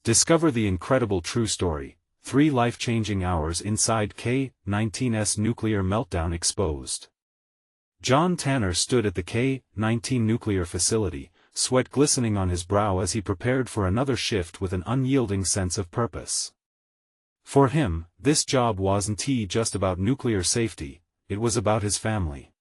Discover the incredible true story, 3 life-changing hours inside K-19’s nuclear meltdown exposed. John Tanner stood at the K-19 nuclear facility, sweat glistening on his brow as he prepared for another shift with an unyielding sense of purpose. For him, this job wasn't just about nuclear safety, it was about his family.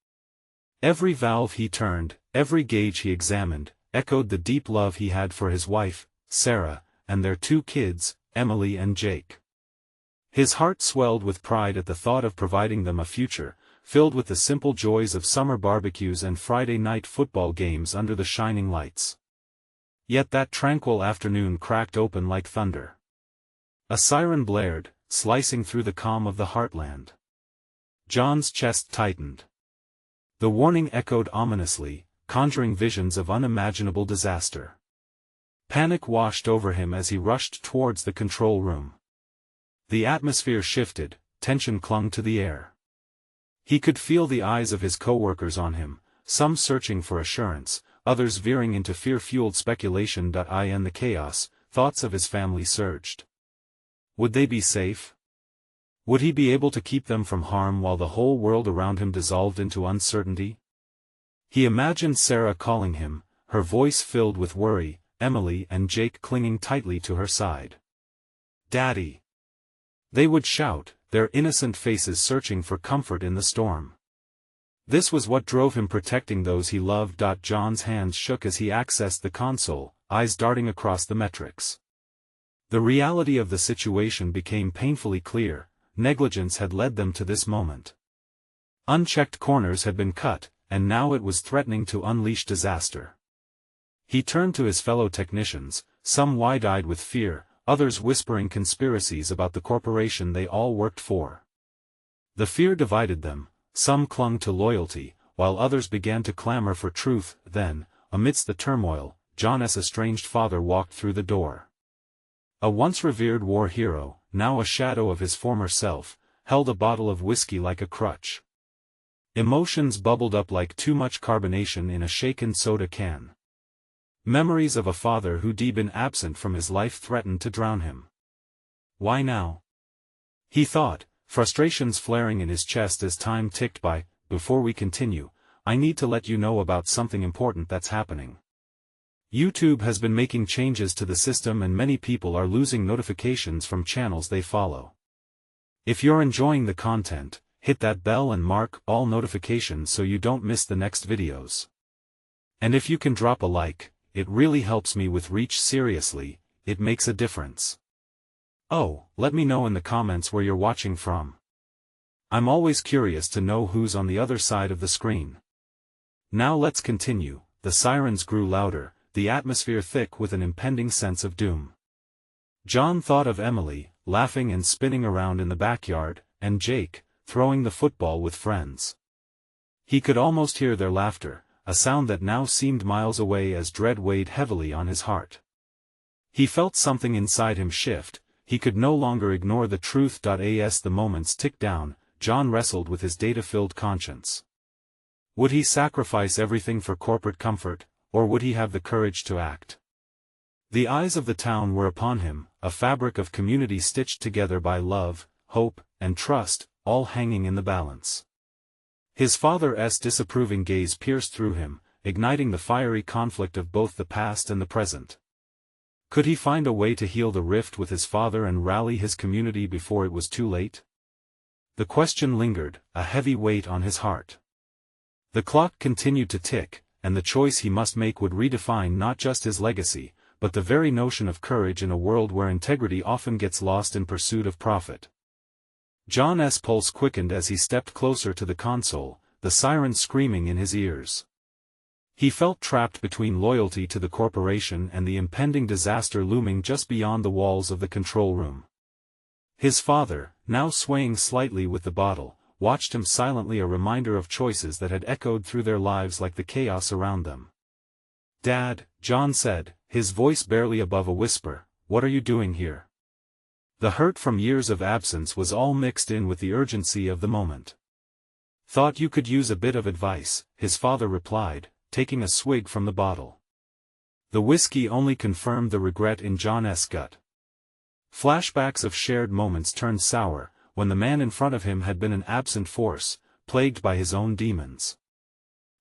Every valve he turned, every gauge he examined, echoed the deep love he had for his wife, Sarah, and their 2 kids, Emily and Jake. His heart swelled with pride at the thought of providing them a future, filled with the simple joys of summer barbecues and Friday night football games under the shining lights. Yet that tranquil afternoon cracked open like thunder. A siren blared, slicing through the calm of the heartland. John's chest tightened. The warning echoed ominously, conjuring visions of unimaginable disaster. Panic washed over him as he rushed towards the control room. The atmosphere shifted, tension clung to the air. He could feel the eyes of his coworkers on him, some searching for assurance, others veering into fear-fueled speculation. In the chaos, thoughts of his family surged. Would they be safe? Would he be able to keep them from harm while the whole world around him dissolved into uncertainty? He imagined Sarah calling him, her voice filled with worry, Emily and Jake clinging tightly to her side. "Daddy!" They would shout, their innocent faces searching for comfort in the storm. This was what drove him, protecting those he loved. John's hands shook as he accessed the console, eyes darting across the metrics. The reality of the situation became painfully clear. Negligence had led them to this moment. Unchecked corners had been cut, and now it was threatening to unleash disaster. He turned to his fellow technicians, some wide-eyed with fear, others whispering conspiracies about the corporation they all worked for. The fear divided them, some clung to loyalty, while others began to clamor for truth. Then, amidst the turmoil, John's estranged father walked through the door. A once revered war hero, now a shadow of his former self, held a bottle of whiskey like a crutch. Emotions bubbled up like too much carbonation in a shaken soda can. Memories of a father who'd been absent from his life threatened to drown him. Why now? He thought, frustrations flaring in his chest as time ticked by. Before we continue, I need to let you know about something important that's happening. YouTube has been making changes to the system and many people are losing notifications from channels they follow. If you're enjoying the content, hit that bell and mark all notifications so you don't miss the next videos. And if you can drop a like, it really helps me with reach. Seriously, it makes a difference. Oh, let me know in the comments where you're watching from. I'm always curious to know who's on the other side of the screen. Now let's continue. The sirens grew louder, the atmosphere thick with an impending sense of doom. John thought of Emily, laughing and spinning around in the backyard, and Jake, throwing the football with friends. He could almost hear their laughter, a sound that now seemed miles away as dread weighed heavily on his heart. He felt something inside him shift, he could no longer ignore the truth. As the moments ticked down, John wrestled with his data-filled conscience. Would he sacrifice everything for corporate comfort, or would he have the courage to act? The eyes of the town were upon him, a fabric of community stitched together by love, hope, and trust, all hanging in the balance. His father's disapproving gaze pierced through him, igniting the fiery conflict of both the past and the present. Could he find a way to heal the rift with his father and rally his community before it was too late? The question lingered, a heavy weight on his heart. The clock continued to tick, and the choice he must make would redefine not just his legacy, but the very notion of courage in a world where integrity often gets lost in pursuit of profit. John's pulse quickened as he stepped closer to the console, the siren screaming in his ears. He felt trapped between loyalty to the corporation and the impending disaster looming just beyond the walls of the control room. His father, now swaying slightly with the bottle, watched him silently, a reminder of choices that had echoed through their lives like the chaos around them. "Dad," John said, his voice barely above a whisper, "what are you doing here?" The hurt from years of absence was all mixed in with the urgency of the moment. "Thought you could use a bit of advice," his father replied, taking a swig from the bottle. The whiskey only confirmed the regret in John's gut. Flashbacks of shared moments turned sour, when the man in front of him had been an absent force, plagued by his own demons.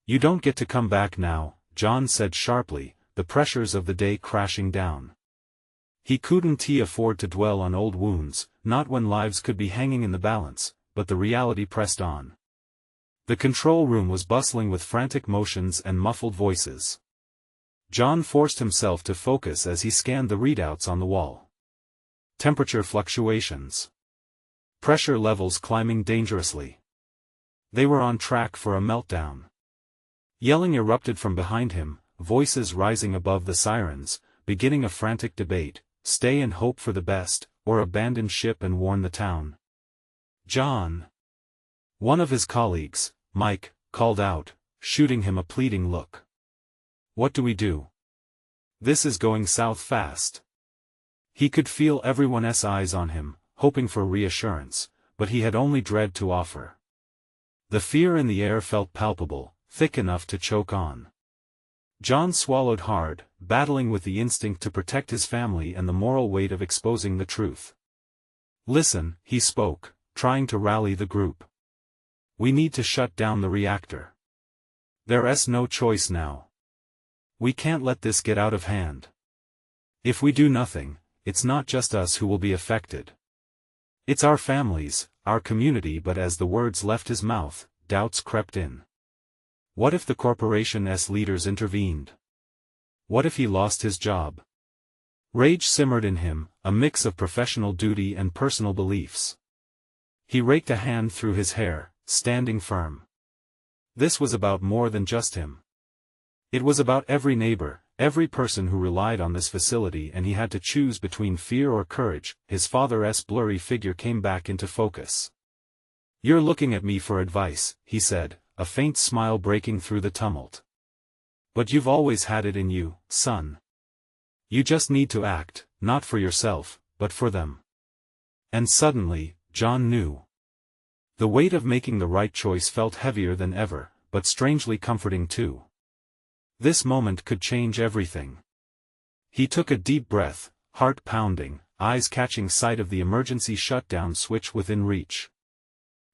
"You don't get to come back now," John said sharply, the pressures of the day crashing down. He couldn't afford to dwell on old wounds, not when lives could be hanging in the balance, but the reality pressed on. The control room was bustling with frantic motions and muffled voices. John forced himself to focus as he scanned the readouts on the wall. Temperature fluctuations. Pressure levels climbing dangerously. They were on track for a meltdown. Yelling erupted from behind him, voices rising above the sirens, beginning a frantic debate: stay and hope for the best, or abandon ship and warn the town. "John!" One of his colleagues, Mike, called out, shooting him a pleading look. "What do we do? This is going south fast." He could feel everyone's eyes on him, hoping for reassurance, but he had only dread to offer. The fear in the air felt palpable, thick enough to choke on. John swallowed hard, battling with the instinct to protect his family and the moral weight of exposing the truth. "Listen," he spoke, trying to rally the group. "We need to shut down the reactor. There's no choice now. We can't let this get out of hand. If we do nothing, it's not just us who will be affected. It's our families, our community." But as the words left his mouth, doubts crept in. What if the corporation's leaders intervened? What if he lost his job? Rage simmered in him, a mix of professional duty and personal beliefs. He raked a hand through his hair, standing firm. This was about more than just him. It was about every neighbor, every person who relied on this facility, and he had to choose between fear or courage. His father's blurry figure came back into focus. "You're looking at me for advice," he said, a faint smile breaking through the tumult. "But you've always had it in you, son. You just need to act, not for yourself, but for them." And suddenly, John knew. The weight of making the right choice felt heavier than ever, but strangely comforting too. This moment could change everything. He took a deep breath, heart pounding, eyes catching sight of the emergency shutdown switch within reach.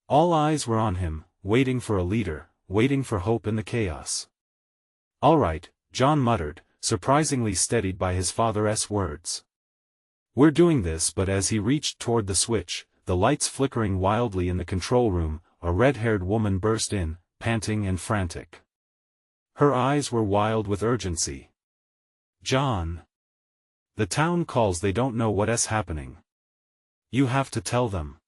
All eyes were on him, waiting for a leader, waiting for hope in the chaos. "All right," John muttered, surprisingly steadied by his father's words. "We're doing this." But as he reached toward the switch, the lights flickering wildly in the control room, a red-haired woman burst in, panting and frantic. Her eyes were wild with urgency. "John! The town calls. They don't know what's happening. You have to tell them."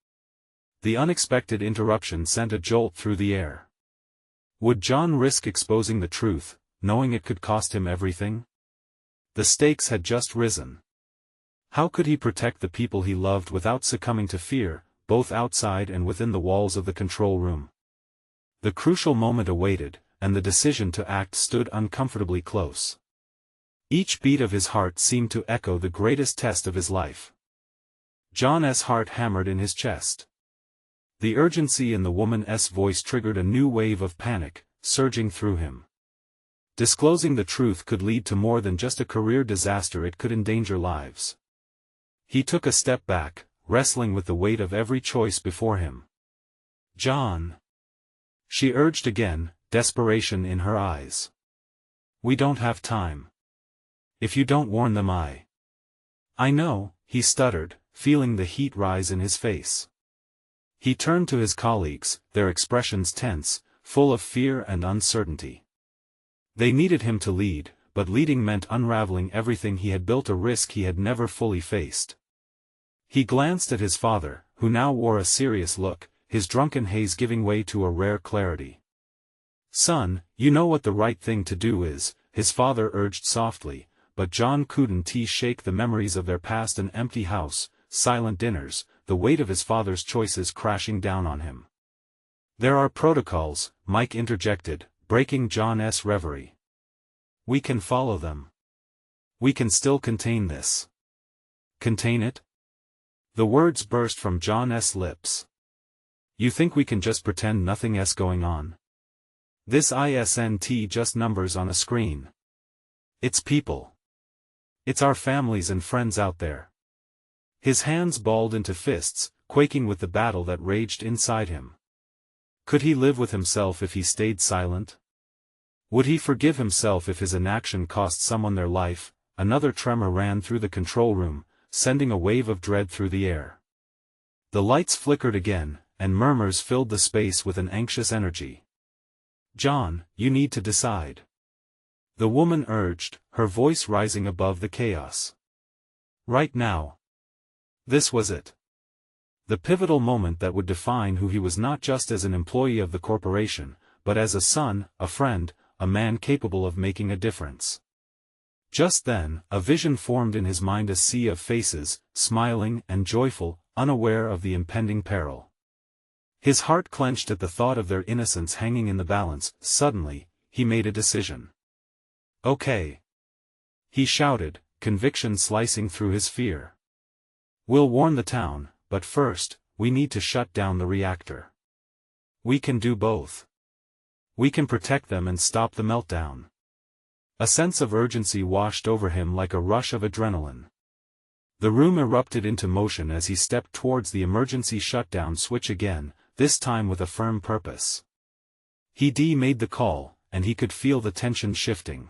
The unexpected interruption sent a jolt through the air. Would John risk exposing the truth, knowing it could cost him everything? The stakes had just risen. How could he protect the people he loved without succumbing to fear, both outside and within the walls of the control room? The crucial moment awaited, and the decision to act stood uncomfortably close. Each beat of his heart seemed to echo the greatest test of his life. John's heart hammered in his chest. The urgency in the woman's voice triggered a new wave of panic, surging through him. Disclosing the truth could lead to more than just a career disaster. It could endanger lives. He took a step back, wrestling with the weight of every choice before him. "John!" she urged again, desperation in her eyes. "We don't have time. If you don't warn them, I know," he stuttered, feeling the heat rise in his face. He turned to his colleagues, their expressions tense, full of fear and uncertainty. They needed him to lead, but leading meant unraveling everything he had built, a risk he had never fully faced. He glanced at his father, who now wore a serious look, his drunken haze giving way to a rare clarity. "Son, you know what the right thing to do is," his father urged softly, but John couldn't shake the memories of their past: an empty house, silent dinners, the weight of his father's choices crashing down on him. "There are protocols," Mike interjected, breaking John's reverie. "We can follow them. We can still contain this." "Contain it?" The words burst from John's lips. "You think we can just pretend nothing's going on? This isn't just numbers on a screen. It's people. It's our families and friends out there. His hands balled into fists, quaking with the battle that raged inside him. Could he live with himself if he stayed silent? Would he forgive himself if his inaction cost someone their life? Another tremor ran through the control room, sending a wave of dread through the air. The lights flickered again, and murmurs filled the space with an anxious energy. "John, you need to decide," the woman urged, her voice rising above the chaos. "Right now." This was it. The pivotal moment that would define who he was, not just as an employee of the corporation, but as a son, a friend, a man capable of making a difference. Just then, a vision formed in his mind, a sea of faces, smiling and joyful, unaware of the impending peril. His heart clenched at the thought of their innocence hanging in the balance. Suddenly, he made a decision. "Okay," he shouted, conviction slicing through his fear. "We'll warn the town, but first, we need to shut down the reactor. We can do both. We can protect them and stop the meltdown." A sense of urgency washed over him like a rush of adrenaline. The room erupted into motion as he stepped towards the emergency shutdown switch again, this time with a firm purpose. He made the call, and he could feel the tension shifting.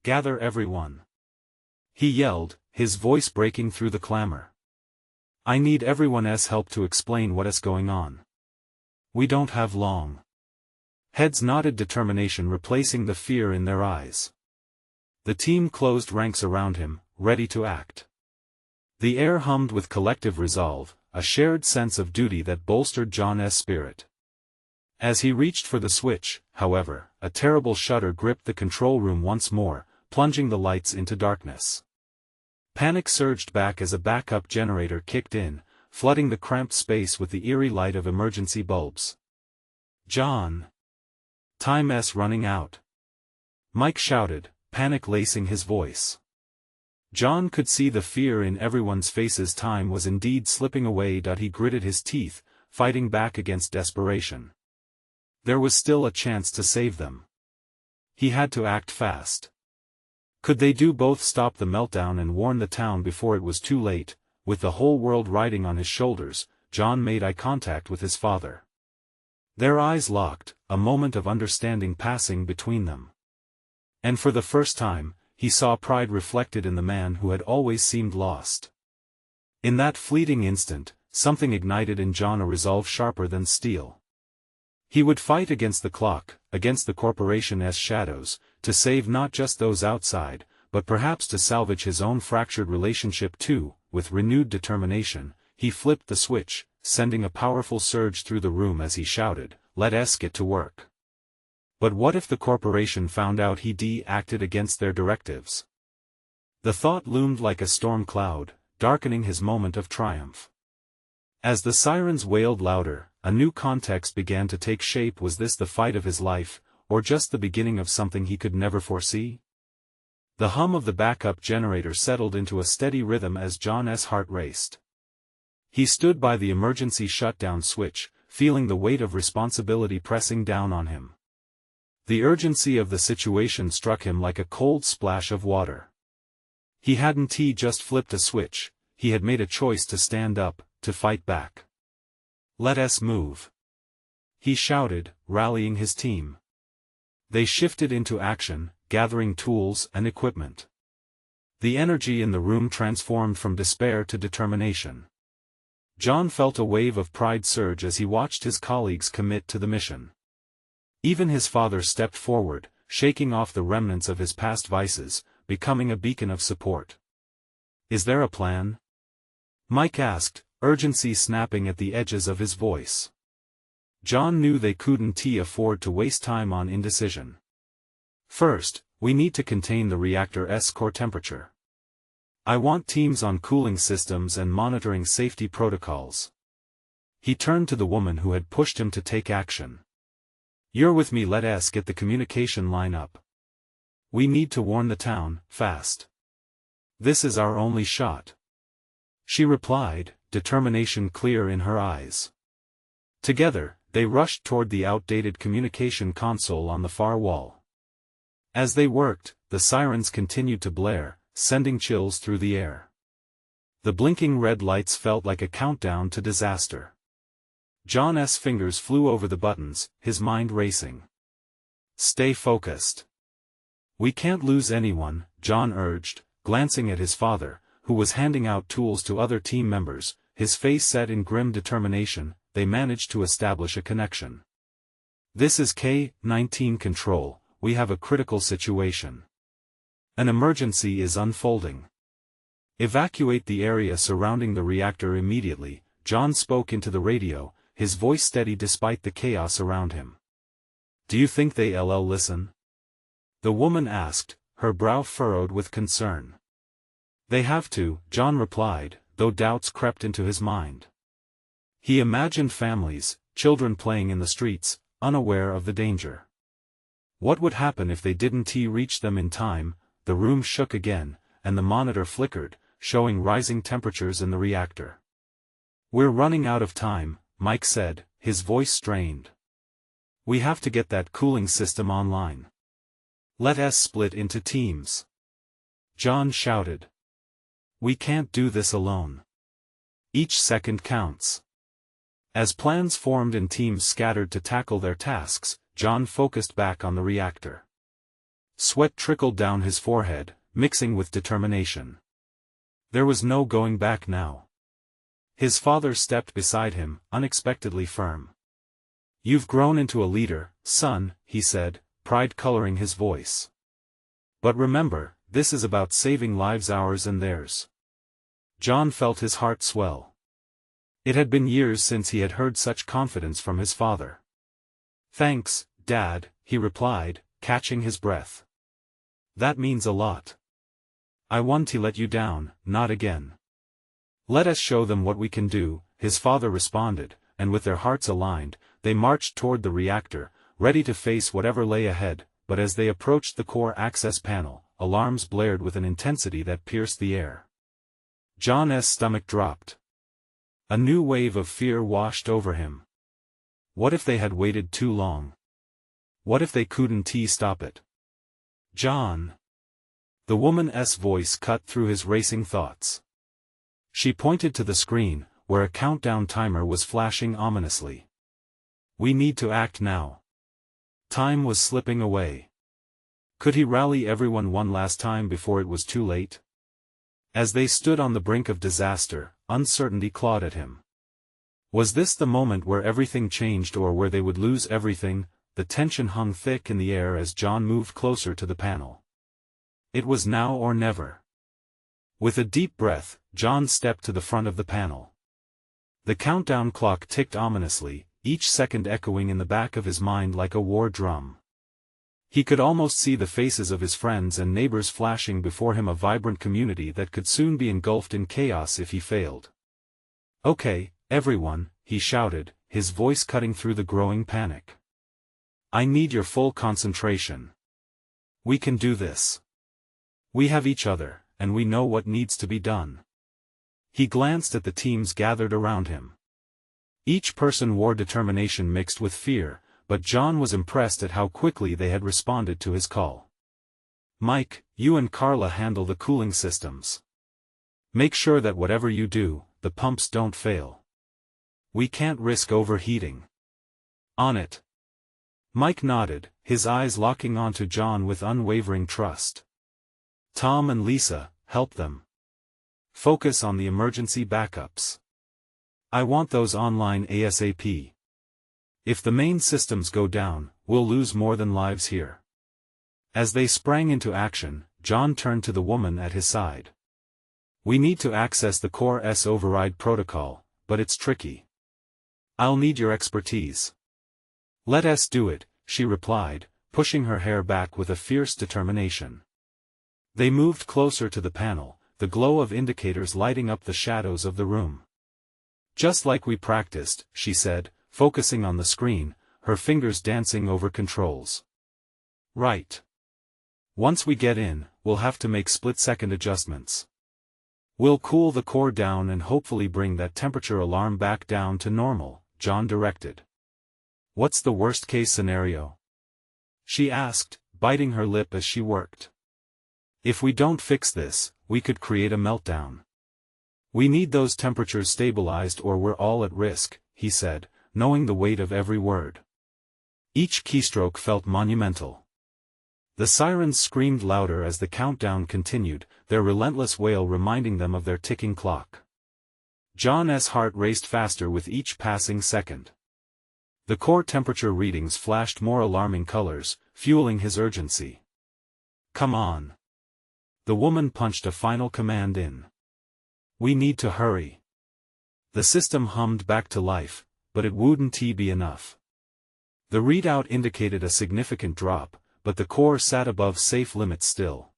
"Gather everyone," he yelled, his voice breaking through the clamor. "I need everyone's help to explain what is going on. We don't have long." Heads nodded, determination replacing the fear in their eyes. The team closed ranks around him, ready to act. The air hummed with collective resolve, a shared sense of duty that bolstered John's spirit. As he reached for the switch, however, a terrible shudder gripped the control room once more, plunging the lights into darkness. Panic surged back as a backup generator kicked in, flooding the cramped space with the eerie light of emergency bulbs. "John! Time's running out," Mike shouted, panic lacing his voice. John could see the fear in everyone's faces. Time was indeed slipping away. He gritted his teeth, fighting back against desperation. There was still a chance to save them. He had to act fast. Could they do both? Stop the meltdown and warn the town before it was too late? With the whole world riding on his shoulders, John made eye contact with his father. Their eyes locked, a moment of understanding passing between them. And for the first time, he saw pride reflected in the man who had always seemed lost. In that fleeting instant, something ignited in John, a resolve sharper than steel. He would fight against the clock, against the corporation's shadows, to save not just those outside, but perhaps to salvage his own fractured relationship too. With renewed determination, he flipped the switch, sending a powerful surge through the room as he shouted, "Let's get to work." But what if the corporation found out he acted against their directives? The thought loomed like a storm cloud, darkening his moment of triumph. As the sirens wailed louder, a new context began to take shape. Was this the fight of his life, or just the beginning of something he could never foresee? The hum of the backup generator settled into a steady rhythm as John's heart raced. He stood by the emergency shutdown switch, feeling the weight of responsibility pressing down on him. The urgency of the situation struck him like a cold splash of water. He hadn't just flipped a switch, he had made a choice to stand up, to fight back. "Let's move," he shouted, rallying his team. They shifted into action, gathering tools and equipment. The energy in the room transformed from despair to determination. John felt a wave of pride surge as he watched his colleagues commit to the mission. Even his father stepped forward, shaking off the remnants of his past vices, becoming a beacon of support. "Is there a plan?" Mike asked, urgency snapping at the edges of his voice. John knew they couldn't afford to waste time on indecision. "First, we need to contain the reactor's core temperature. I want teams on cooling systems and monitoring safety protocols." He turned to the woman who had pushed him to take action. "You're with me. Let's get the communication line up. We need to warn the town, fast. This is our only shot." She replied, determination clear in her eyes. Together, they rushed toward the outdated communication console on the far wall. As they worked, the sirens continued to blare, sending chills through the air. The blinking red lights felt like a countdown to disaster. John's fingers flew over the buttons, his mind racing. Stay focused. We can't lose anyone, John urged, glancing at his father, who was handing out tools to other team members, his face set in grim determination. They managed to establish a connection. This is K-19 Control, we have a critical situation. An emergency is unfolding. Evacuate the area surrounding the reactor immediately, John spoke into the radio, his voice steady despite the chaos around him. Do you think they'll listen? The woman asked, her brow furrowed with concern. They have to, John replied, though doubts crept into his mind. He imagined families, children playing in the streets, unaware of the danger. What would happen if they didn't reach them in time? The room shook again, and the monitor flickered, showing rising temperatures in the reactor. We're running out of time, Mike said, his voice strained. We have to get that cooling system online. Let us split into teams. John shouted. We can't do this alone. Each second counts. As plans formed and teams scattered to tackle their tasks, John focused back on the reactor. Sweat trickled down his forehead, mixing with determination. There was no going back now. His father stepped beside him, unexpectedly firm. You've grown into a leader, son, he said, pride coloring his voice. But remember, this is about saving lives, ours and theirs. John felt his heart swell. It had been years since he had heard such confidence from his father. Thanks, Dad, he replied, catching his breath. That means a lot. I want to let you down, not again. Let us show them what we can do, his father responded, and with their hearts aligned, they marched toward the reactor, ready to face whatever lay ahead, but as they approached the core access panel, alarms blared with an intensity that pierced the air. John's stomach dropped. A new wave of fear washed over him. What if they had waited too long? What if they couldn't stop it? John. The woman's voice cut through his racing thoughts. She pointed to the screen, where a countdown timer was flashing ominously. We need to act now. Time was slipping away. Could he rally everyone one last time before it was too late? As they stood on the brink of disaster, uncertainty clawed at him. Was this the moment where everything changed or where they would lose everything? The tension hung thick in the air as John moved closer to the panel. It was now or never. With a deep breath, John stepped to the front of the panel. The countdown clock ticked ominously, each second echoing in the back of his mind like a war drum. He could almost see the faces of his friends and neighbors flashing before him, a vibrant community that could soon be engulfed in chaos if he failed. Okay, everyone, he shouted, his voice cutting through the growing panic. I need your full concentration. We can do this. We have each other, and we know what needs to be done. He glanced at the teams gathered around him. Each person wore determination mixed with fear, but John was impressed at how quickly they had responded to his call. Mike, you and Carla handle the cooling systems. Make sure that whatever you do, the pumps don't fail. We can't risk overheating. On it. Mike nodded, his eyes locking onto John with unwavering trust. Tom and Lisa, help them. Focus on the emergency backups. I want those online ASAP. If the main systems go down, we'll lose more than lives here. As they sprang into action, John turned to the woman at his side. We need to access the core's override protocol, but it's tricky. I'll need your expertise. Let us do it, she replied, pushing her hair back with a fierce determination. They moved closer to the panel, the glow of indicators lighting up the shadows of the room. Just like we practiced, she said, focusing on the screen, her fingers dancing over controls. Right. Once we get in, we'll have to make split-second adjustments. We'll cool the core down and hopefully bring that temperature alarm back down to normal, John directed. What's the worst-case scenario? She asked, biting her lip as she worked. If we don't fix this, we could create a meltdown. "We need those temperatures stabilized or we're all at risk," he said, knowing the weight of every word. Each keystroke felt monumental. The sirens screamed louder as the countdown continued, their relentless wail reminding them of their ticking clock. John's heart raced faster with each passing second. The core temperature readings flashed more alarming colors, fueling his urgency. "Come on." The woman punched a final command in. "We need to hurry." The system hummed back to life, but it wouldn't be enough. The readout indicated a significant drop, but the core sat above safe limits still.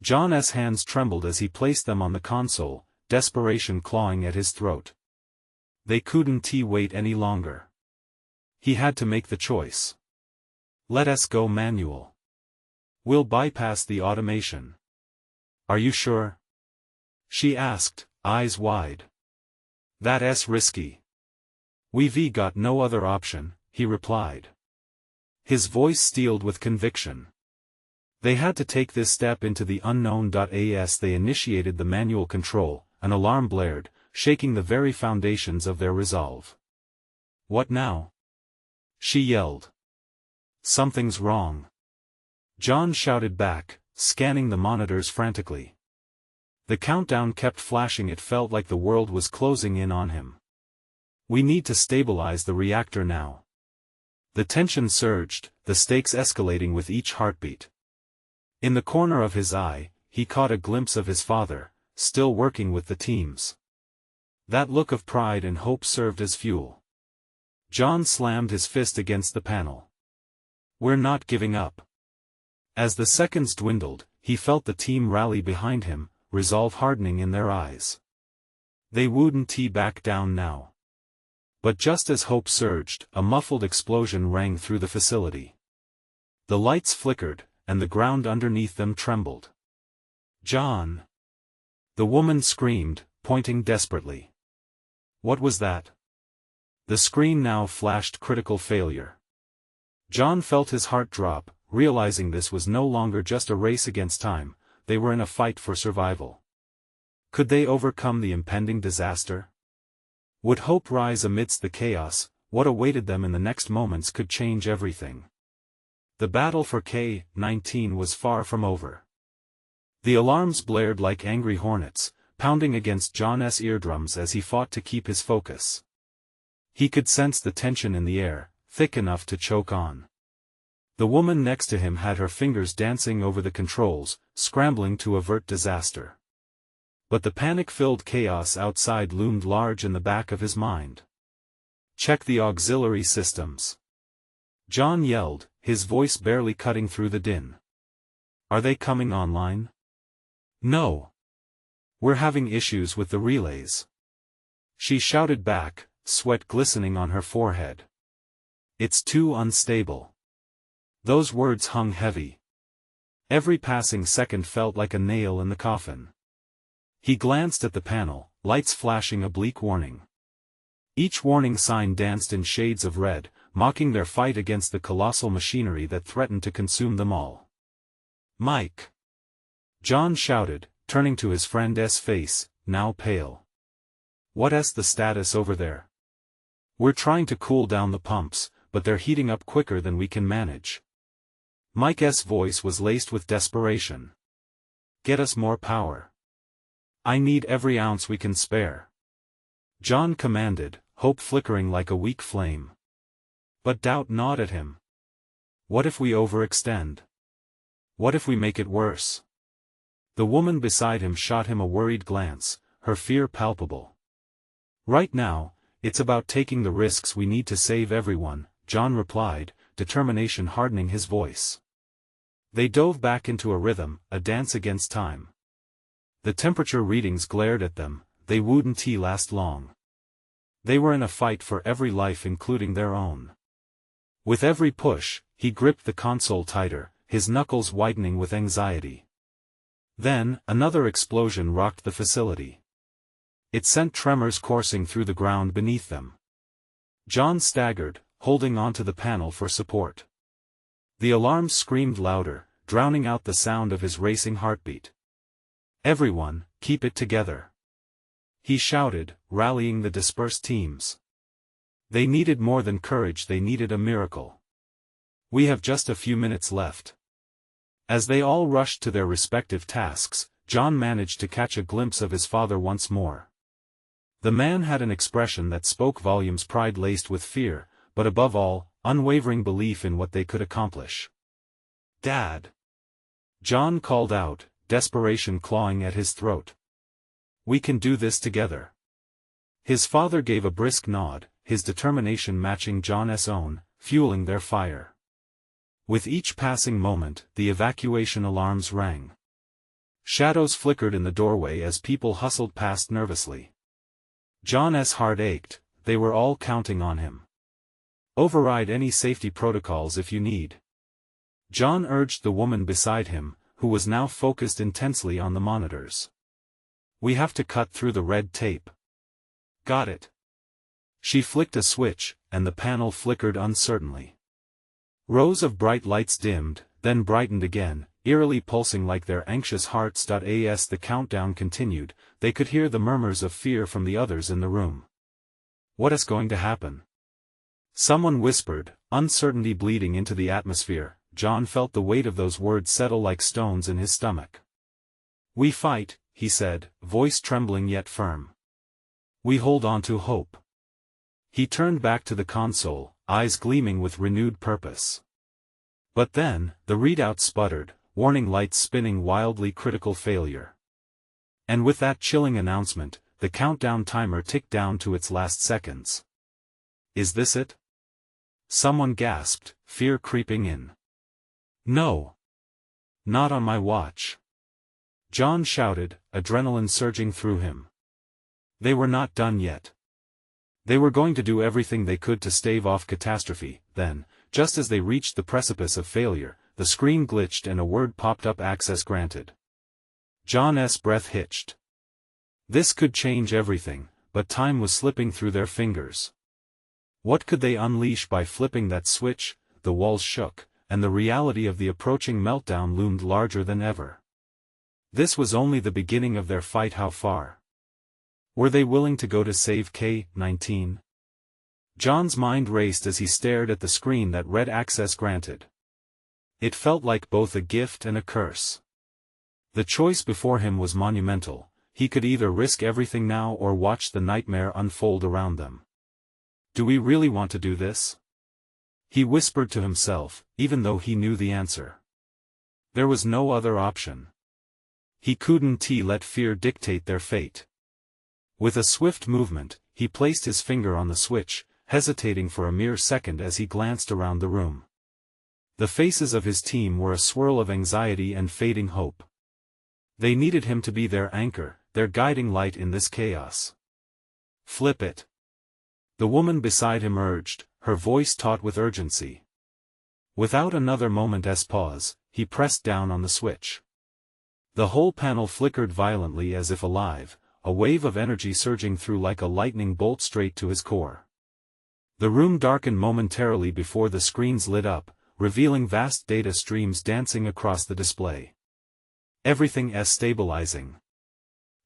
John's hands trembled as he placed them on the console, desperation clawing at his throat. They couldn't wait any longer. He had to make the choice. "Let us go manual. We'll bypass the automation." "Are you sure?" she asked, eyes wide. "That's risky." "We've got no other option," he replied. His voice steeled with conviction. They had to take this step into the unknown. As they initiated the manual control, an alarm blared, shaking the very foundations of their resolve. "What now?" she yelled. "Something's wrong." John shouted back, scanning the monitors frantically. The countdown kept flashing. It felt like the world was closing in on him. "We need to stabilize the reactor now." The tension surged, the stakes escalating with each heartbeat. In the corner of his eye, he caught a glimpse of his father, still working with the teams. That look of pride and hope served as fuel. John slammed his fist against the panel. "We're not giving up." As the seconds dwindled, he felt the team rally behind him, resolve hardening in their eyes. They wouldn't back down now. But just as hope surged, a muffled explosion rang through the facility. The lights flickered, and the ground underneath them trembled. "John!" The woman screamed, pointing desperately. "What was that?" The screen now flashed critical failure. John felt his heart drop, realizing this was no longer just a race against time, they were in a fight for survival. Could they overcome the impending disaster? Would hope rise amidst the chaos? What awaited them in the next moments could change everything. The battle for K-19 was far from over. The alarms blared like angry hornets, pounding against John's eardrums as he fought to keep his focus. He could sense the tension in the air, thick enough to choke on. The woman next to him had her fingers dancing over the controls, scrambling to avert disaster. But the panic-filled chaos outside loomed large in the back of his mind. "Check the auxiliary systems," John yelled, his voice barely cutting through the din. "Are they coming online?" "No. We're having issues with the relays," she shouted back, sweat glistening on her forehead. "It's too unstable." Those words hung heavy. Every passing second felt like a nail in the coffin. He glanced at the panel, lights flashing a bleak warning. Each warning sign danced in shades of red, mocking their fight against the colossal machinery that threatened to consume them all. "Mike!" John shouted, turning to his friend's face, now pale. "What's the status over there?" "We're trying to cool down the pumps, but they're heating up quicker than we can manage." Mike's voice was laced with desperation. "Get us more power. I need every ounce we can spare," John commanded, hope flickering like a weak flame. But doubt gnawed at him. What if we overextend? What if we make it worse? The woman beside him shot him a worried glance, her fear palpable. "Right now, it's about taking the risks. We need to save everyone," John replied, determination hardening his voice. They dove back into a rhythm, a dance against time. The temperature readings glared at them, they wouldn't last long. They were in a fight for every life, including their own. With every push, he gripped the console tighter, his knuckles whitening with anxiety. Then, another explosion rocked the facility. It sent tremors coursing through the ground beneath them. John staggered, holding onto the panel for support. The alarms screamed louder, drowning out the sound of his racing heartbeat. "Everyone, keep it together. he shouted, rallying the dispersed teams. They needed more than courage, they needed a miracle. We have just a few minutes left. As they all rushed to their respective tasks, John managed to catch a glimpse of his father once more. The man had an expression that spoke volumes, pride laced with fear, but above all, unwavering belief in what they could accomplish. "Dad!" John called out, desperation clawing at his throat. "We can do this together." His father gave a brisk nod, his determination matching John's own, fueling their fire. With each passing moment, the evacuation alarms rang. Shadows flickered in the doorway as people hustled past nervously. John's heart ached, they were all counting on him. "Override any safety protocols if you need." John urged the woman beside him, who was now focused intensely on the monitors. "We have to cut through the red tape." "Got it." She flicked a switch, and the panel flickered uncertainly. Rows of bright lights dimmed, then brightened again, eerily pulsing like their anxious hearts. As the countdown continued, they could hear the murmurs of fear from the others in the room. "What is going to happen?" someone whispered, uncertainty bleeding into the atmosphere. John felt the weight of those words settle like stones in his stomach. "We fight," he said, voice trembling yet firm. "We hold on to hope." He turned back to the console, eyes gleaming with renewed purpose. But then, the readout sputtered, warning lights spinning wildly, critical failure. And with that chilling announcement, the countdown timer ticked down to its last seconds. "Is this it?" someone gasped, fear creeping in. "No. Not on my watch." John shouted, adrenaline surging through him. They were not done yet. They were going to do everything they could to stave off catastrophe. Then, just as they reached the precipice of failure, the screen glitched and a word popped up: "Access granted." John's breath hitched. This could change everything, but time was slipping through their fingers. What could they unleash by flipping that switch? The walls shook, and the reality of the approaching meltdown loomed larger than ever. This was only the beginning of their fight. How far were they willing to go to save K-19? John's mind raced as he stared at the screen that read "Access granted." It felt like both a gift and a curse. The choice before him was monumental. He could either risk everything now or watch the nightmare unfold around them. "Do we really want to do this?" he whispered to himself, even though he knew the answer. There was no other option. He couldn't let fear dictate their fate. With a swift movement, he placed his finger on the switch, hesitating for a mere second as he glanced around the room. The faces of his team were a swirl of anxiety and fading hope. They needed him to be their anchor, their guiding light in this chaos. "Flip it," the woman beside him urged, her voice taut with urgency. Without another moment's pause, he pressed down on the switch. The whole panel flickered violently as if alive, a wave of energy surging through like a lightning bolt straight to his core. The room darkened momentarily before the screens lit up, revealing vast data streams dancing across the display. "Everything's stabilizing,"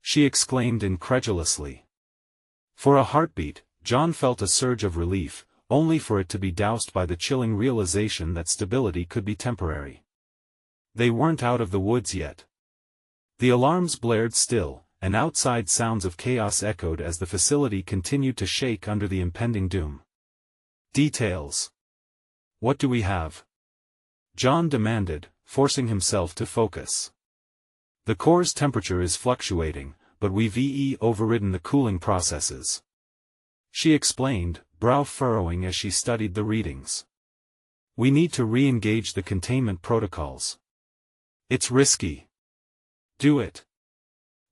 she exclaimed incredulously. For a heartbeat, John felt a surge of relief, only for it to be doused by the chilling realization that stability could be temporary. They weren't out of the woods yet. The alarms blared still, and outside sounds of chaos echoed as the facility continued to shake under the impending doom. "Details. What do we have?" John demanded, forcing himself to focus. "The core's temperature is fluctuating, but we've overridden the cooling processes," she explained, brow furrowing as she studied the readings. "We need to re-engage the containment protocols." "It's risky." "Do it."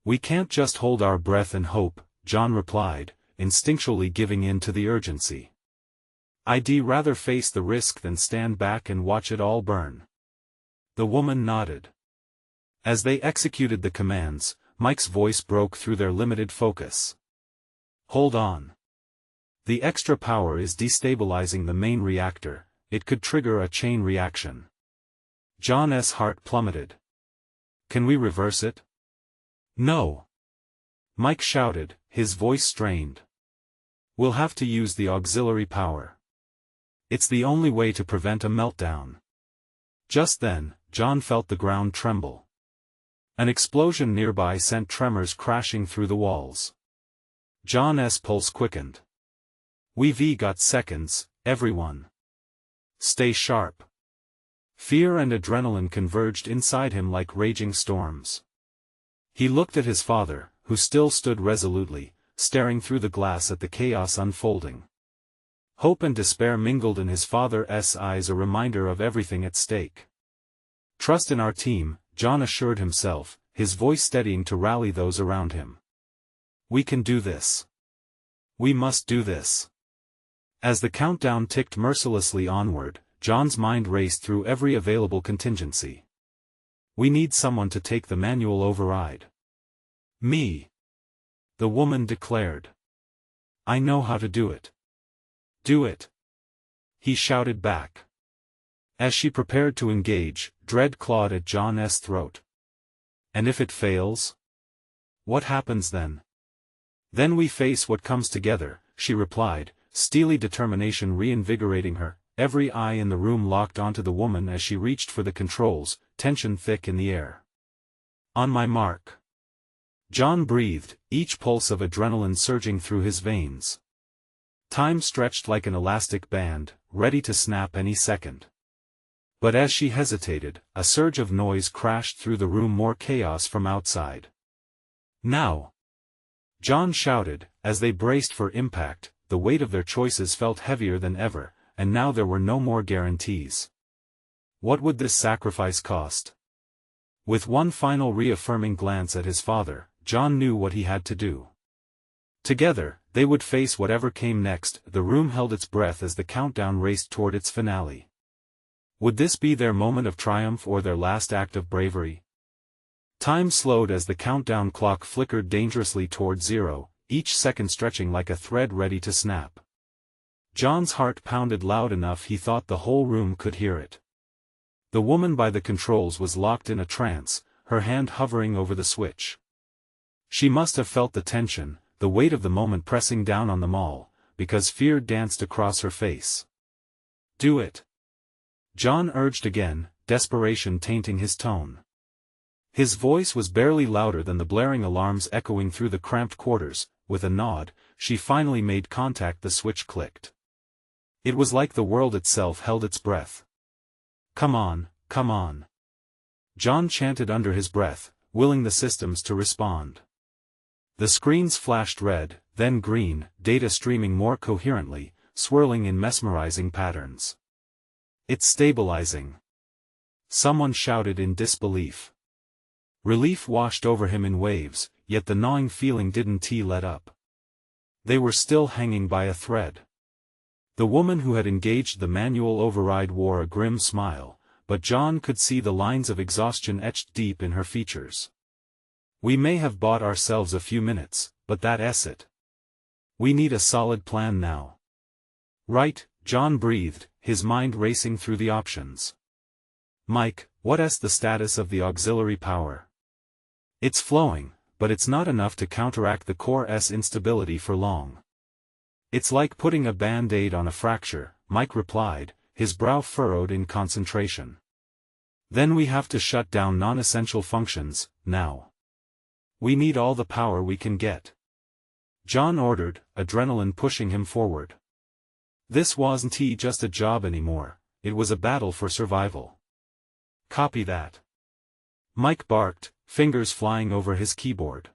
"We can't just hold our breath and hope," John replied, instinctually giving in to the urgency. "I'd rather face the risk than stand back and watch it all burn." The woman nodded. As they executed the commands, Mike's voice broke through their limited focus. "Hold on. The extra power is destabilizing the main reactor. It could trigger a chain reaction." John's heart plummeted. "Can we reverse it?" "No. Mike shouted, his voice strained. "We'll have to use the auxiliary power. It's the only way to prevent a meltdown." Just then, John felt the ground tremble. An explosion nearby sent tremors crashing through the walls. John's pulse quickened. "We've got seconds, everyone. Stay sharp." Fear and adrenaline converged inside him like raging storms. He looked at his father, who still stood resolutely, staring through the glass at the chaos unfolding. Hope and despair mingled in his father's eyes, a reminder of everything at stake. "Trust in our team," John assured himself, his voice steadying to rally those around him. "We can do this. We must do this." As the countdown ticked mercilessly onward, John's mind raced through every available contingency. "We need someone to take the manual override." "Me," the woman declared. "I know how to do it." "Do it," he shouted back. As she prepared to engage, dread clawed at John's throat. "And if it fails? What happens then?" "Then we face what comes together," she replied, steely determination reinvigorating her. Every eye in the room locked onto the woman as she reached for the controls, tension thick in the air. "On my mark." John breathed, each pulse of adrenaline surging through his veins. Time stretched like an elastic band, ready to snap any second. But as she hesitated, a surge of noise crashed through the room, more chaos from outside. "Now!" John shouted, as they braced for impact. The weight of their choices felt heavier than ever, and now there were no more guarantees. What would this sacrifice cost? With one final reaffirming glance at his father, John knew what he had to do. Together, they would face whatever came next. The room held its breath as the countdown raced toward its finale. Would this be their moment of triumph or their last act of bravery? Time slowed as the countdown clock flickered dangerously toward zero, each second stretching like a thread ready to snap. John's heart pounded loud enough he thought the whole room could hear it. The woman by the controls was locked in a trance, her hand hovering over the switch. She must have felt the tension, the weight of the moment pressing down on them all, because fear danced across her face. "Do it," John urged again, desperation tainting his tone. His voice was barely louder than the blaring alarms echoing through the cramped quarters. With a nod, she finally made contact. The switch clicked. It was like the world itself held its breath. "Come on, come on," John chanted under his breath, willing the systems to respond. The screens flashed red, then green, data streaming more coherently, swirling in mesmerizing patterns. "It's stabilizing," someone shouted in disbelief. Relief washed over him in waves, yet the gnawing feeling didn't let up. They were still hanging by a thread. The woman who had engaged the manual override wore a grim smile, but John could see the lines of exhaustion etched deep in her features. "We may have bought ourselves a few minutes, but that's it. We need a solid plan now." "Right," John breathed, his mind racing through the options. "Mike, what's the status of the auxiliary power?" "It's flowing, but it's not enough to counteract the core's instability for long. It's like putting a band-aid on a fracture," Mike replied, his brow furrowed in concentration. "Then we have to shut down non-essential functions, now. We need all the power we can get," John ordered, adrenaline pushing him forward. This wasn't just a job anymore, it was a battle for survival. "Copy that," Mike barked, fingers flying over his keyboard.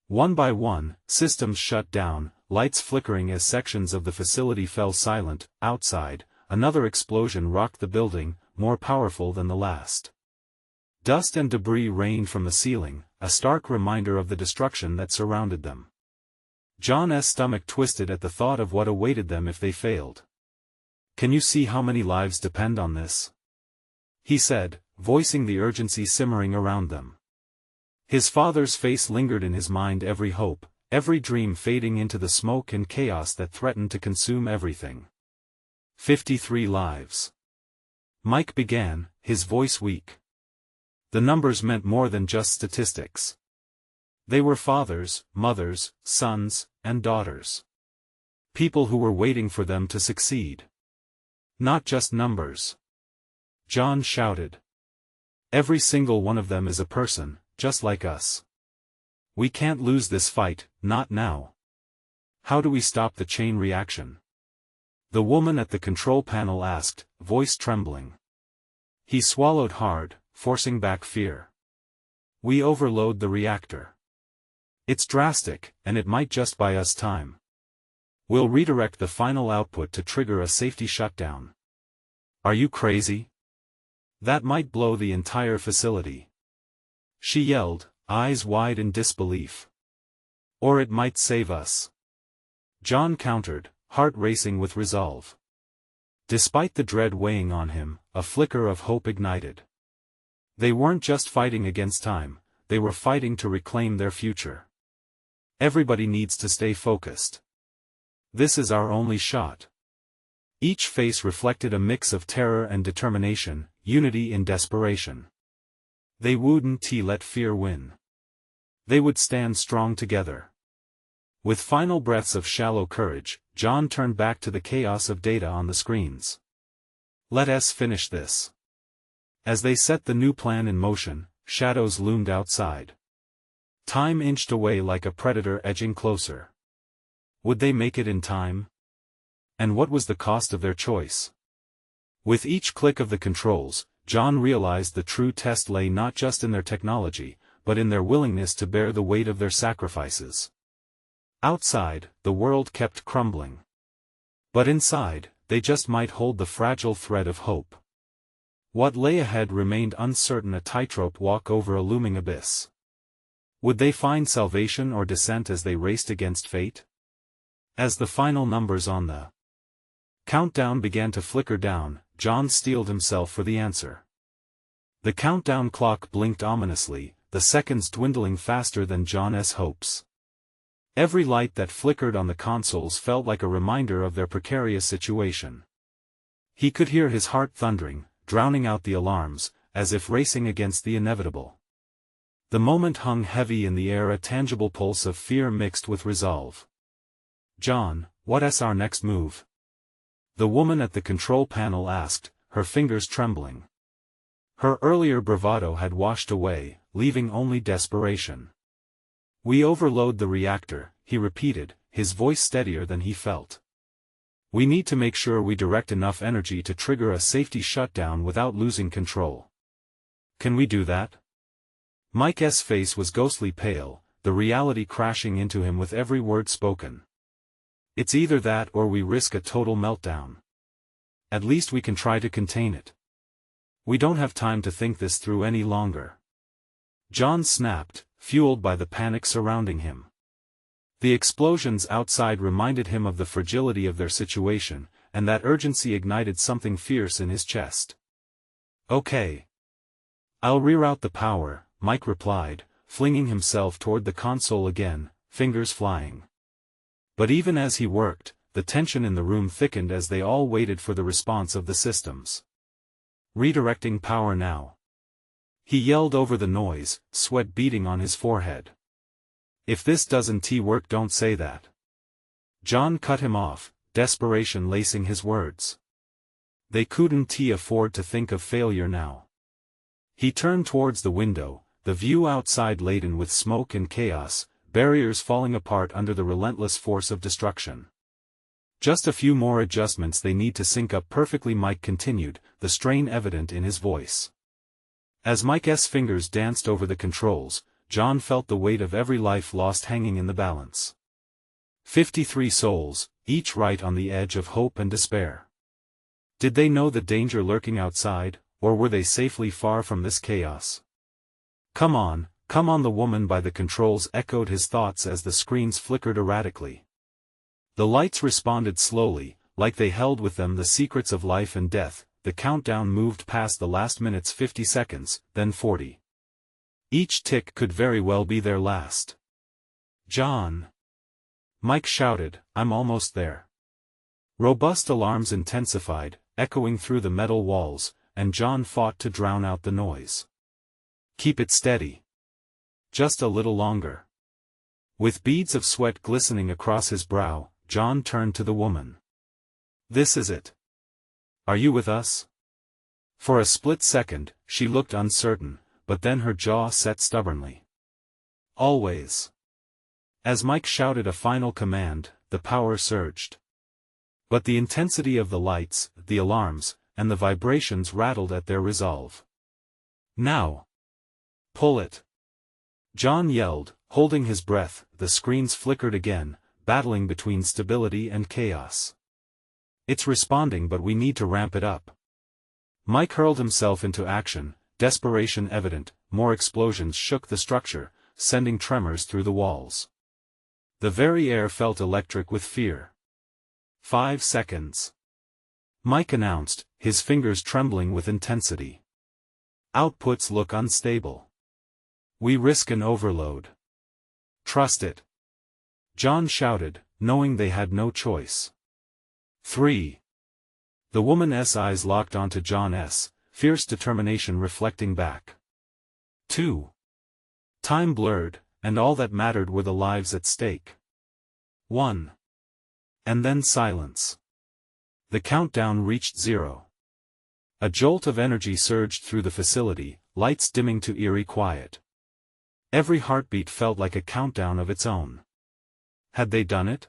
One by one, systems shut down, lights flickering as sections of the facility fell silent. Outside, another explosion rocked the building, more powerful than the last. Dust and debris rained from the ceiling, a stark reminder of the destruction that surrounded them. John's stomach twisted at the thought of what awaited them if they failed. "Can you see how many lives depend on this?" he said, voicing the urgency simmering around them. His father's face lingered in his mind, every hope, every dream fading into the smoke and chaos that threatened to consume everything. 53 lives. Mike began, his voice weak. The numbers meant more than just statistics. They were fathers, mothers, sons, and daughters. People who were waiting for them to succeed. Not just numbers. John shouted. Every single one of them is a person, just like us. We can't lose this fight, not now. How do we stop the chain reaction? The woman at the control panel asked, voice trembling. He swallowed hard, forcing back fear. We overload the reactor. It's drastic, and it might just buy us time. We'll redirect the final output to trigger a safety shutdown. Are you crazy? That might blow the entire facility. She yelled, eyes wide in disbelief. Or it might save us. John countered, heart racing with resolve. Despite the dread weighing on him, a flicker of hope ignited. They weren't just fighting against time, they were fighting to reclaim their future. Everybody needs to stay focused. This is our only shot. Each face reflected a mix of terror and determination, unity in desperation. They wouldn't let fear win. They would stand strong together. With final breaths of shallow courage, John turned back to the chaos of data on the screens. Let us finish this. As they set the new plan in motion, shadows loomed outside. Time inched away like a predator edging closer. Would they make it in time? And what was the cost of their choice? With each click of the controls, John realized the true test lay not just in their technology, but in their willingness to bear the weight of their sacrifices. Outside, the world kept crumbling. But inside, they just might hold the fragile thread of hope. What lay ahead remained uncertain, a tightrope walk over a looming abyss. Would they find salvation or descent as they raced against fate? As the final numbers on the countdown began to flicker down, John steeled himself for the answer. The countdown clock blinked ominously, the seconds dwindling faster than John's hopes. Every light that flickered on the consoles felt like a reminder of their precarious situation. He could hear his heart thundering, drowning out the alarms, as if racing against the inevitable. The moment hung heavy in the air, a tangible pulse of fear mixed with resolve. John, what's our next move? The woman at the control panel asked, her fingers trembling. Her earlier bravado had washed away, leaving only desperation. We overload the reactor, he repeated, his voice steadier than he felt. We need to make sure we direct enough energy to trigger a safety shutdown without losing control. Can we do that? Mike's face was ghostly pale, the reality crashing into him with every word spoken. It's either that or we risk a total meltdown. At least we can try to contain it. We don't have time to think this through any longer. John snapped, fueled by the panic surrounding him. The explosions outside reminded him of the fragility of their situation, and that urgency ignited something fierce in his chest. Okay. I'll reroute the power, Mike replied, flinging himself toward the console again, fingers flying. But even as he worked, the tension in the room thickened as they all waited for the response of the systems. Redirecting power now. He yelled over the noise, sweat beading on his forehead. If this doesn't work, don't say that. John cut him off, desperation lacing his words. They couldn't afford to think of failure now. He turned towards the window, the view outside laden with smoke and chaos, barriers falling apart under the relentless force of destruction. Just a few more adjustments they need to sync up perfectly, Mike continued, the strain evident in his voice. As Mike's fingers danced over the controls, John felt the weight of every life lost hanging in the balance. 53 souls, each right on the edge of hope and despair. Did they know the danger lurking outside, or were they safely far from this chaos? Come on, the woman by the controls echoed his thoughts as the screens flickered erratically. The lights responded slowly, like they held with them the secrets of life and death. The countdown moved past the last minute's 50 seconds, then 40. Each tick could very well be their last. John! Mike shouted, I'm almost there. Robust alarms intensified, echoing through the metal walls, and John fought to drown out the noise. Keep it steady. Just a little longer. With beads of sweat glistening across his brow, John turned to the woman. "This is it. Are you with us?" For a split second, she looked uncertain, but then her jaw set stubbornly. "Always." As Mike shouted a final command, the power surged. But the intensity of the lights, the alarms, and the vibrations rattled at their resolve. "Now! Pull it!" John yelled, holding his breath. The screens flickered again, battling between stability and chaos. "It's responding, but we need to ramp it up." Mike hurled himself into action, desperation evident. More explosions shook the structure, sending tremors through the walls. The very air felt electric with fear. 5 seconds. Mike announced, his fingers trembling with intensity. "Outputs look unstable. We risk an overload. Trust it." John shouted, knowing they had no choice. 3. The woman's eyes locked onto John's, fierce determination reflecting back. 2. Time blurred, and all that mattered were the lives at stake. 1. And then silence. The countdown reached 0. A jolt of energy surged through the facility, lights dimming to eerie quiet. Every heartbeat felt like a countdown of its own. Had they done it?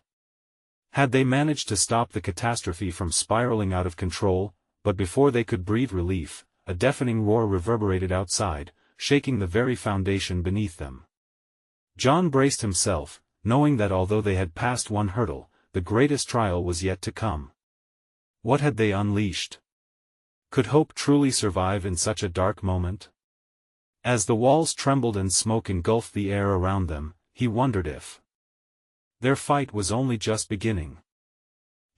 Had they managed to stop the catastrophe from spiraling out of control? But before they could breathe relief, a deafening roar reverberated outside, shaking the very foundation beneath them. John braced himself, knowing that although they had passed one hurdle, the greatest trial was yet to come. What had they unleashed? Could hope truly survive in such a dark moment? As the walls trembled and smoke engulfed the air around them, he wondered if their fight was only just beginning.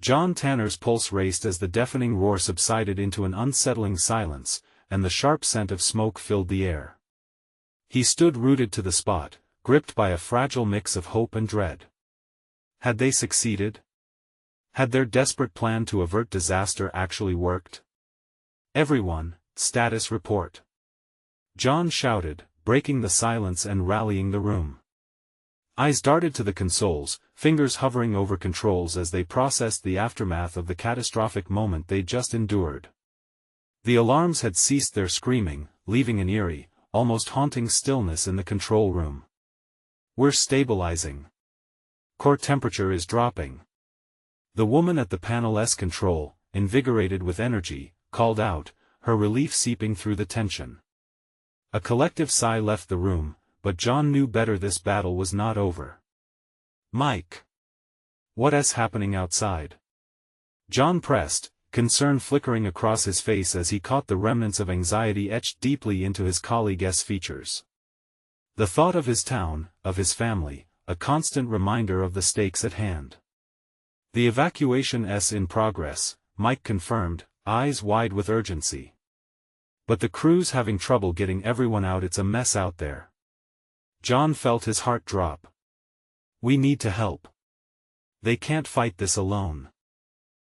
John Tanner's pulse raced as the deafening roar subsided into an unsettling silence, and the sharp scent of smoke filled the air. He stood rooted to the spot, gripped by a fragile mix of hope and dread. Had they succeeded? Had their desperate plan to avert disaster actually worked? "Everyone, status report." John shouted, breaking the silence and rallying the room. Eyes darted to the consoles, fingers hovering over controls as they processed the aftermath of the catastrophic moment they'd just endured. The alarms had ceased their screaming, leaving an eerie, almost haunting stillness in the control room. "We're stabilizing. Core temperature is dropping." The woman at the panel's control, invigorated with energy, called out, her relief seeping through the tension. A collective sigh left the room, but John knew better. This battle was not over. "Mike. What's happening outside?" John pressed, concern flickering across his face as he caught the remnants of anxiety etched deeply into his colleague's features. The thought of his town, of his family, a constant reminder of the stakes at hand. "The evacuation's in progress," Mike confirmed, eyes wide with urgency. "But the crew's having trouble getting everyone out. It's a mess out there." John felt his heart drop. "We need to help. They can't fight this alone."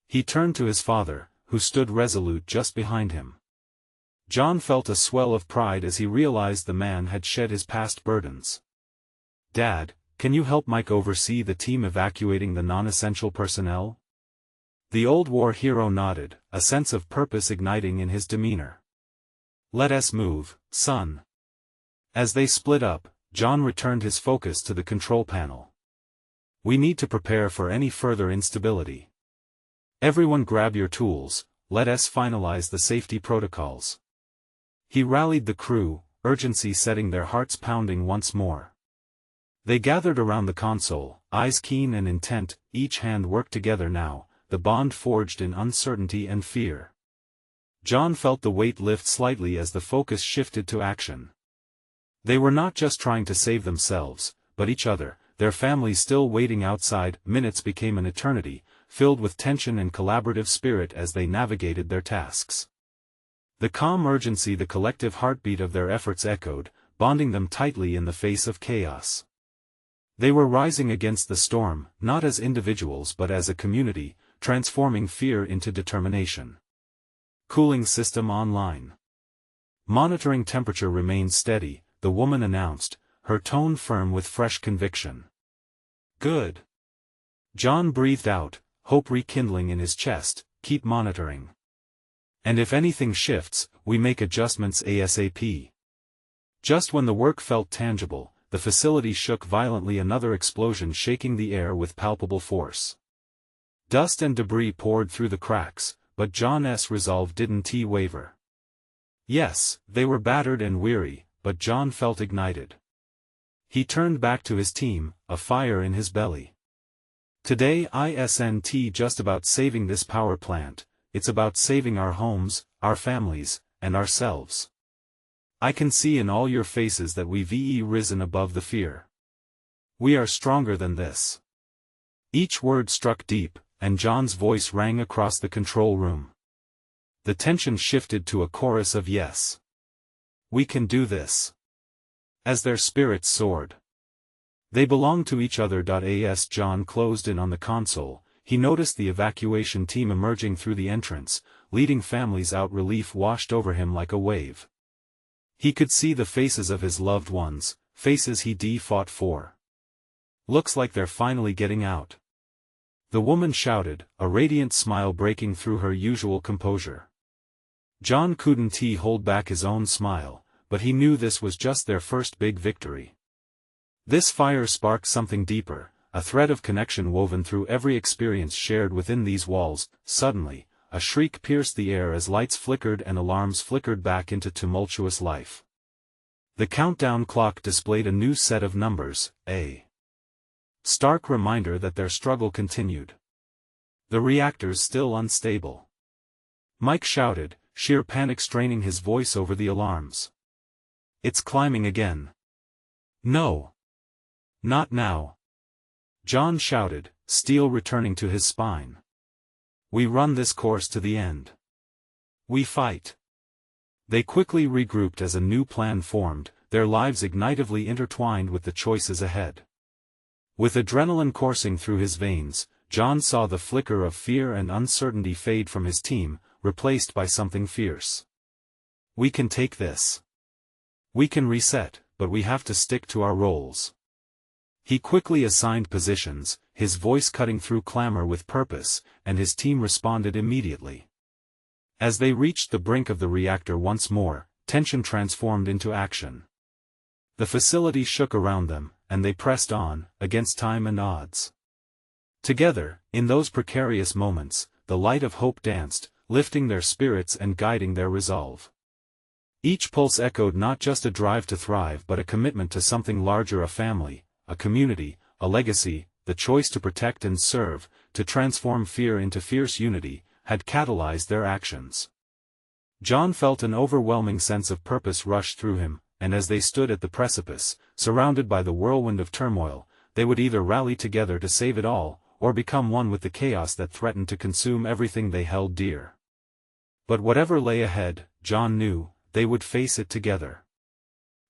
He turned to his father, who stood resolute just behind him. John felt a swell of pride as he realized the man had shed his past burdens. "Dad, can you help Mike oversee the team evacuating the non-essential personnel?" The old war hero nodded, a sense of purpose igniting in his demeanor. "Let us move, son." As they split up, John returned his focus to the control panel. "We need to prepare for any further instability. Everyone grab your tools, let us finalize the safety protocols." He rallied the crew, urgency setting their hearts pounding once more. They gathered around the console, eyes keen and intent, each hand worked together now, the bond forged in uncertainty and fear. John felt the weight lift slightly as the focus shifted to action. They were not just trying to save themselves, but each other, their families still waiting outside. Minutes became an eternity, filled with tension and collaborative spirit as they navigated their tasks. The calm urgency, the collective heartbeat of their efforts echoed, bonding them tightly in the face of chaos. They were rising against the storm, not as individuals but as a community, transforming fear into determination. Cooling system online. Monitoring temperature remained steady, the woman announced, her tone firm with fresh conviction. Good. John breathed out, hope rekindling in his chest. Keep monitoring. And if anything shifts, we make adjustments ASAP. Just when the work felt tangible, the facility shook violently, another explosion shaking the air with palpable force. Dust and debris poured through the cracks, but John's resolve didn't waver. Yes, they were battered and weary, but John felt ignited. He turned back to his team, a fire in his belly. Today isn't just about saving this power plant, it's about saving our homes, our families, and ourselves. I can see in all your faces that we've risen above the fear. We are stronger than this. Each word struck deep, and John's voice rang across the control room. The tension shifted to a chorus of yes. We can do this. As their spirits soared. They belong to each other. As John closed in on the console, he noticed the evacuation team emerging through the entrance, leading families out. Relief washed over him like a wave. He could see the faces of his loved ones, faces he'd fought for. Looks like they're finally getting out. The woman shouted, a radiant smile breaking through her usual composure. John couldn't hold back his own smile, but he knew this was just their first big victory. This fire sparked something deeper, a thread of connection woven through every experience shared within these walls. Suddenly, a shriek pierced the air as lights flickered and alarms flickered back into tumultuous life. The countdown clock displayed a new set of numbers, a stark reminder that their struggle continued. The reactors still unstable. Mike shouted, sheer panic straining his voice over the alarms. It's climbing again. No. Not now. John shouted, steel returning to his spine. We run this course to the end. We fight. They quickly regrouped as a new plan formed, their lives ignitively intertwined with the choices ahead. With adrenaline coursing through his veins, John saw the flicker of fear and uncertainty fade from his team, replaced by something fierce. We can take this. We can reset, but we have to stick to our roles. He quickly assigned positions, his voice cutting through clamor with purpose, and his team responded immediately. As they reached the brink of the reactor once more, tension transformed into action. The facility shook around them, and they pressed on, against time and odds. Together, in those precarious moments, the light of hope danced, lifting their spirits and guiding their resolve. Each pulse echoed not just a drive to thrive but a commitment to something larger, a family, a community, a legacy. The choice to protect and serve, to transform fear into fierce unity, had catalyzed their actions. John felt an overwhelming sense of purpose rush through him, and as they stood at the precipice, surrounded by the whirlwind of turmoil, they would either rally together to save it all, or become one with the chaos that threatened to consume everything they held dear. But whatever lay ahead, John knew, they would face it together.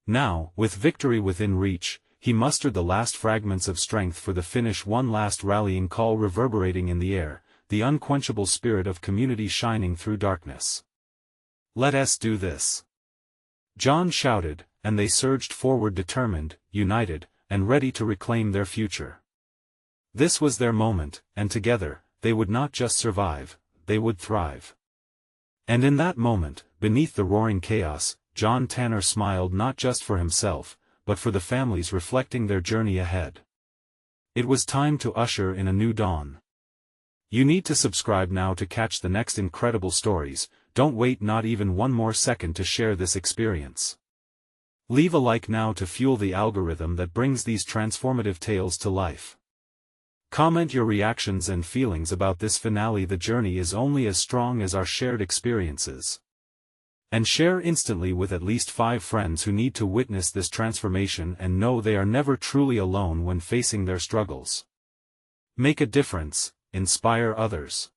Now, with victory within reach, he mustered the last fragments of strength for the finish. One last rallying call reverberating in the air, the unquenchable spirit of community shining through darkness. Let us do this. John shouted, and they surged forward, determined, united, and ready to reclaim their future. This was their moment, and together, they would not just survive, they would thrive. And in that moment, beneath the roaring chaos, John Tanner smiled, not just for himself, but for the families reflecting their journey ahead. It was time to usher in a new dawn. You need to subscribe now to catch the next incredible stories. Don't wait not even one more second to share this experience. Leave a like now to fuel the algorithm that brings these transformative tales to life. Comment your reactions and feelings about this finale. The journey is only as strong as our shared experiences. And share instantly with at least 5 friends who need to witness this transformation and know they are never truly alone when facing their struggles. Make a difference, inspire others.